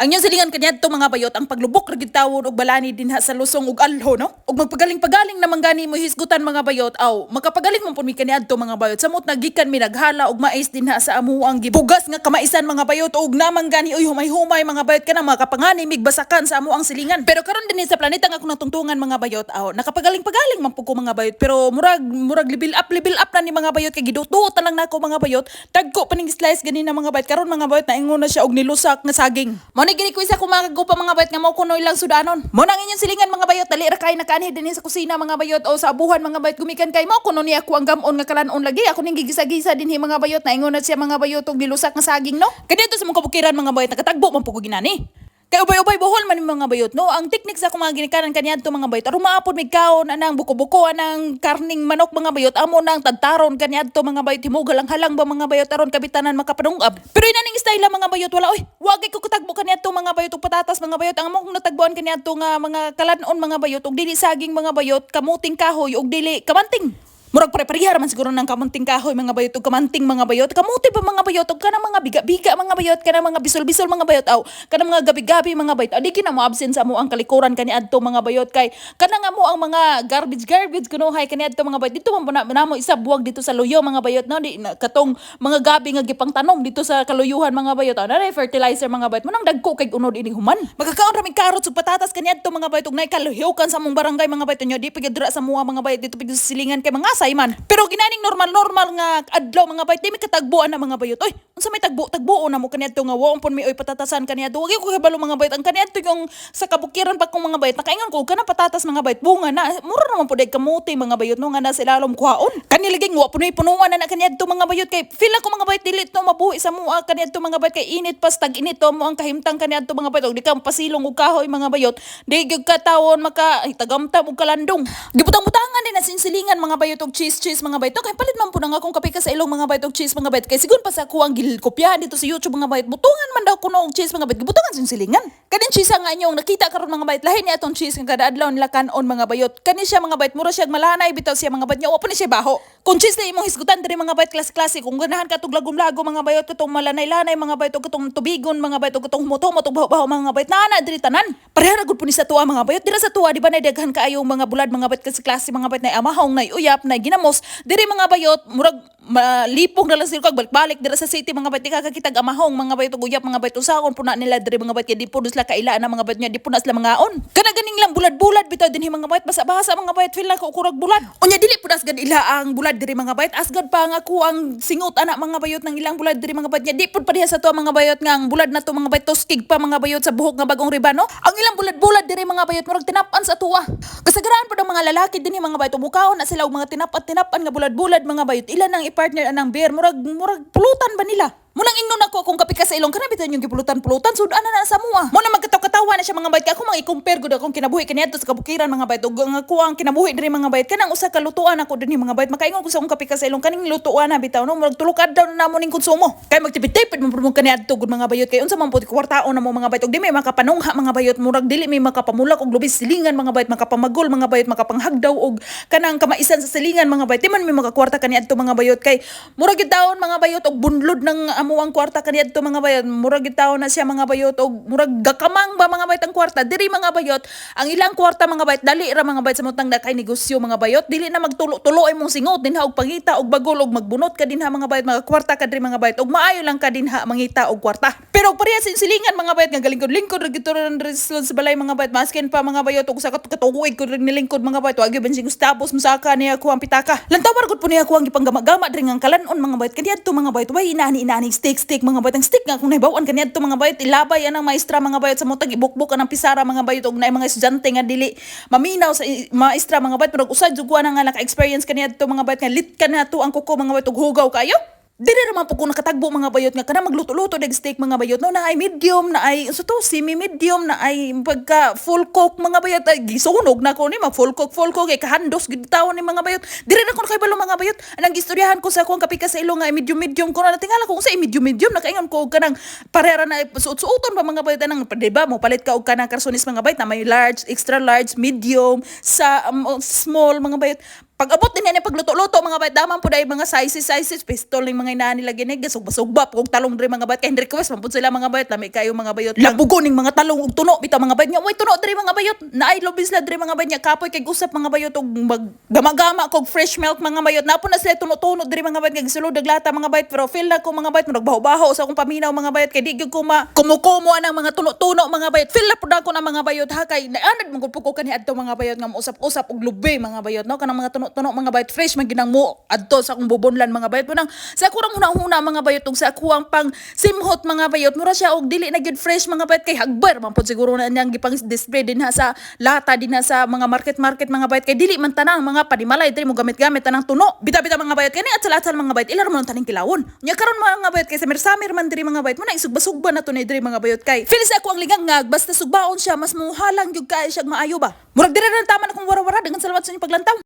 Ang inyong silingan kaniadto mga bayot ang paglubok ra gid tawon og balani dinha sa Lusong ug Alho no. Ug magpagaling-pagaling naman gani mo hisgutan mga bayot aw makapagaling man pud mi kaniadto mga bayot samot nagikan mi naghala og mais dinha sa amuang gibugas nga kamaisan mga bayot ug namang gani uy humay-humay mga bayot kana makapangani migbasakan sa amuang silingan. Pero karon dinhi sa planeta nga akong natungtungan mga bayot aw nakapagaling-pagaling man pud ko mga bayot pero murag level up na ni mga bayot kay gidutuot na lang nako mga bayot dagko paning slice gani na mga bayot karon mga bayot naingon na siya og nilusak nga saging. Mo ni gini ko isa kumagagupa mga bayot nga mao kuno ilang sudanon. Mo nang inyong silingan mga bayot dali ra kay nakaanhi dinhi sa kusina mga bayot o sa abuhan mga bayot gumikan kay mao kuno ni ako ang gamon nga kalanon lagi ako ning gigisa-gisa dinhi mga bayot naingon na siya mga bayot og nilusak nga saging no. Kadto sa mga kabukiran mga bayot nakatagbo man pud ko ginani. Kay ubay-ubay bohol man mga bayot no. Ang teknik sa akong mga ginikanan kaniadto mga bayot aron maapod mig kaon anang buko-buko anang karning manok mga bayot amo nang tadtaron kaniadto mga bayot himugal ang halang ba mga bayot aron kabitanan makapadungab. Pero inaning style mga bayot wala oy. Wagay ko katagbo kaniadto mga bayot ug patatas mga bayot ang among natagbuan kaniadto nga mga kalanon mga bayot ug dili saging mga bayot kamuting kahoy ug dili kamanting. Murag pare-pareha man siguro ng kamunting kahoy mga bayot ug kamanting mga bayot. Kamuti pa mga bayot ug kanang mga biga-biga mga bayot kanang mga bisol-bisol mga bayot aw kanang mga gabi-gabi mga bayot. Adi kina mo absent sa mo ang kalikuran kaniadto mga bayot kay kanang mo ang mga garbage kuno hay kaniadto mga bayot. Dito man namo isa buwag dito sa luyo mga bayot no di katong mga gabi nga gipang tanom dito sa kaluyuhan mga bayot. Na fertilizer mga bayot. Manang dagko kay unod ini human. Magkakaon ra mig carrots ug patatas kaniadto mga bayot ug nay kaluhyukan sa among barangay mga bayot nyo di pigidra sa mua mga bayot dito pig silingan kay mga man. Pero ginaning normal nga adlaw mga bayot di mi katagbuan na mga bayot. Oy, unsa may tagbuo na mo kaniadto nga waon pon mi oy patatasan kaniadto. Wagi ko kabalo mga bayot ang kaniadto yung sa kabukiran pa kong mga bayot. Nakaingon ko kana patatas mga bayot bunga na mura naman pud kamuti mga bayot no nga na sa ilalom kuhaon. Kanilaging wa punoy punuan na kaniadto mga bayot kay feel ako mga bayot dili to mabuhi sa mua kaniadto mga bayot kay init pas tag-init to mo ang kahimtang kaniadto mga bayot. Di ka pasilong og kahoy mga bayot. Di gyud ka tawon maka tagamtam og kalandong. Gibutang-butangan din na sinsilingan mga bayot og cheese mga bayot kay palit man po na nga akong kape ka sa ilong mga bayot og cheese mga bayot kay sigon pa sa kuang gilkopyahan dito sa YouTube mga bayot butungan man daw kuno og cheese mga bayot gibutangan sin silingan kadin cheese nga inyong nakita karon mga bayot lahi ni atong cheese nga kada adlaw nila kanon mga bayot kani siya mga bayot mura siya malanay bitaw siya mga bayot nya wa pa ni siya baho kung cheese na imong hisgutan diri mga bayot klase kung ganahan ka tug lagom-lago mga bayot katong malanay-lanay mga bayot og katong tubigon mga bayot og katong humot-humot og baho mga bayot na diri tanan pareha ra gud po ni sa tuwa mga bayot dira sa tuwa di ba nay daghan kaayo mga bulad mga bayot klase mga bayot na amahong na uyap na ginamos diri mga bayot murag malipong na lang sila kag balik dira sa city mga bayot di kakakitag amahong mga bayot ug uyap mga bayot usahon po na nila diri mga bayot kay di po sila kaila na mga bayot nya di po na sila mangaon kana ganing lang bulad-bulad bitaw dinhi mga bayot basa-basa mga bayot feel na ko kurag bulad unya dili po asgad ila ang bulad diri mga bayot asgad pa nga ko ang singot ana mga bayot ng ilang bulad diri mga bayot nya di po pa diha sa to mga bayot nga ang bulad na to mga bayot toskig pa mga bayot sa buhok nga bagong ribano ang ilang bulad-bulad diri mga bayot murag tinapan sa tuwa kasagaran po ng mga lalaki dinhi mga bayot mukaon na sila og mga tinapan nga bulad-bulad mga bayot ilan ang i-partner anang beer murag pulutan ba nila munang ingnon ako kung kapi ka sa ilong kana bitan yung gipulutan sudan na sa mua mo na magkataw-katawa na siya mga bayot ako mga i-compare gud akong kinabuhi kaniadto sa kabukiran mga bayot ug nga ko ang kinabuhi diri mga bayot kanang usa ka lutuan ako dinhi mga bayot makaingon ko sa akong kapi ka sa ilong kaning lutuan na bitaw no murag tulo ka daw na namo ning konsumo kay magtipid-tipid mo pud kaniadto gud mga bayot kay unsa man pud kwartaon na mo mga bayot ug di may makapanungha mga bayot murag dili may makapamulak og lubis silingan mga bayot makapamagol mga bayot makapanghagdaw og kanang kamaisan sa silingan mga bayot di man may makakwarta kaniadto mga bayot kay murag gid taon mga bayot og bunlod ng amo ang kwarta kaniadto mga bayot murag gitaw na siya mga bayot og murag gakamang ba mga bayot ang kwarta diri mga bayot ang ilang kwarta mga bayot dali ra mga bayot sa mutang dakay negosyo mga bayot dili na magtulo-tulo imong singot dinha og pangita og bagol og magbunot ka dinha mga bayot mga kwarta ka diri mga bayot og maayo lang ka dinha mangita og kwarta pero pareha sin silingan mga bayot nga galingkod-lingkod ra gito sa balay mga bayot maskin pa mga bayot og sa katuig ko nilingkod mga bayot wagi ben sing tapos musaka niya ko ang pitaka lantawar gud po niya ko ang gipanggama-gama diri nga kalanon mga bayot kaniadto mga bayot way inani steak mga bayot ang stick nga kung nahibawan kaniadto mga bayot ilabay anang maestra mga bayot sa mutag ibukbuk anang pisara mga bayot og nay mga estudyante nga dili maminaw sa maestra mga bayot pero usad jud ko nga naka-experience kaniadto mga bayot nga lit kanato ang kuko mga bayot og hugaw kayo dili naman po ko nakatagbo mga bayot nga kana magluto-luto dag steak mga bayot no na ay medium na ay so to semi medium na ay pagka full cook mga bayot ay gisunog na ko ni mag full cook kay kahandos gid tawon ni mga bayot dili na ko nakahibalo mga bayot anang gistoryahan ko sa akong kapika sa ilong nga medium ko na tingala ko sa medium nakaingon ko kanang parera na suot-suoton pa mga bayot anang diba mo palit ka og kanang karsonis mga bayot na may large extra large medium sa small mga bayot Pag-abot din yan pagluto-luto mga bayot, daman po dahil mga sizes, pistol ng mga inaan nila gini, gasugba-sugba, kung talong diri mga bayot, kaya request man po sila mga bayot, lami kayo mga bayot. Labugo ning mga talong ug tuno, bitaw mga bayot nga, way tuno diri mga bayot, naay lobis la diri mga bayot nga, kapoy kay usap mga bayot, ug gama-gama kog fresh milk mga bayot, napo na sila tuno-tuno diri mga bayot, kay gisulod lata mga bayot, pero feel na ko mga bayot, nagbaho-baho sa akong paminaw mga bayot, kay di gyud ko kumukumo ang mga tuno-tuno mga bayot, feel na pud ako ng mga bayot ha, kay naanad man gud ko kani adto mga bayot nga usap-usap og lubi mga bayot, no, kanang mga tuno-tuno mga bayot, fresh man ginang mo adto sa akong bubonlan mga bayot, punang sa kurang huna-huna mga bayot, ug sa kuwang pang simhot mga bayot, mura siya og dili na gyud fresh mga bayot, kay hagbar man pud siguro na niyang gipang display din ha sa lata din ha sa mga market mga bayot, kay dili man tanang mga panimalay diri mo gamit-gamit tanang tuno, bita-bita mga bayot, kani at sa mga bayot ilar man taning kilawon nya karon mga bayot, kay samir-samir man diri mga bayot, mo na isugba-sugba na to ni diri mga bayot, kay feel sa ako ang ligangag basta sugbaon siya mas muhalang gyud kay siya maayo ba, murag diri na tama na kung wara-wara, dengan salamat sa inyong paglantaw.